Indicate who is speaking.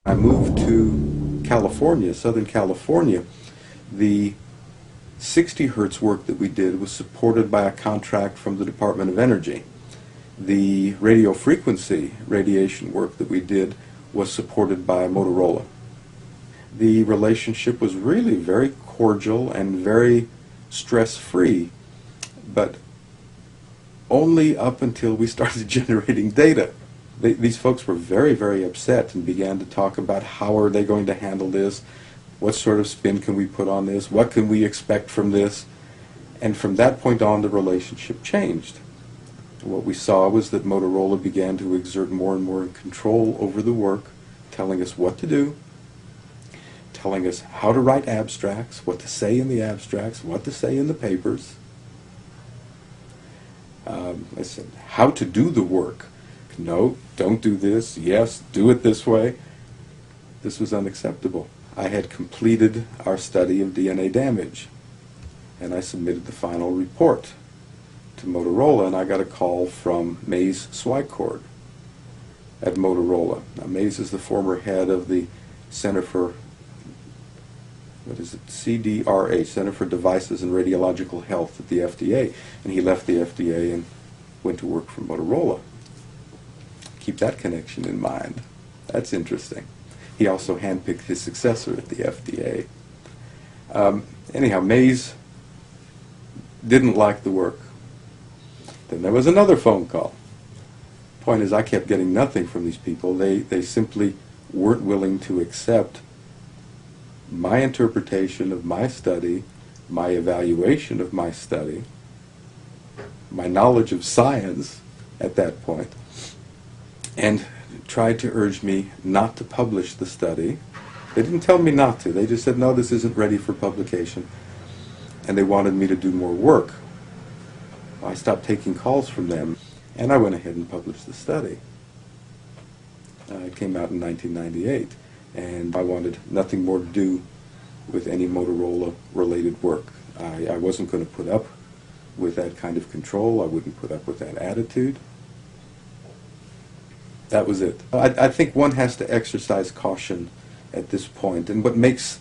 Speaker 1: I moved to California, Southern California. The 60 hertz work that we did was supported by a contract from the Department of Energy. The radio frequency radiation work that we did was supported by Motorola. The relationship was really very cordial and very stress-free, but only up until we started generating data. These folks were very, very upset and began to talk about how are they going to handle this, what sort of spin can we put on this, what can we expect from this, and from that point on the relationship changed. What we saw was that Motorola began to exert more and more control over the work, telling us what to do, telling us how to write abstracts, what to say in the abstracts, what to say in the papers. I said, how to do the work. No, don't do this. Yes, do it this way. This was unacceptable. I had completed our study of DNA damage, and I submitted the final report to Motorola, and I got a call from Mais Swycord at Motorola. Now, Mais is the former head of the Center for, CDRH, Center for Devices and Radiological Health at the FDA, and he left the FDA and went to work for Motorola. Keep that connection in mind. That's interesting. He also handpicked his successor at the FDA. Anyhow, Mais didn't like the work. Then there was another phone call. Point is, I kept getting nothing from these people. They simply weren't willing to accept my interpretation of my study, my evaluation of my study, my knowledge of science at that point, and tried to urge me not to publish the study. They didn't tell me not to. They just said, no, this isn't ready for publication. And they wanted me to do more work. I stopped taking calls from them, and I went ahead and published the study. It came out in 1998, and I wanted nothing more to do with any Motorola-related work. I wasn't going to put up with that kind of control. I wouldn't put up with that attitude. That was it. I think one has to exercise caution at this point, and what makes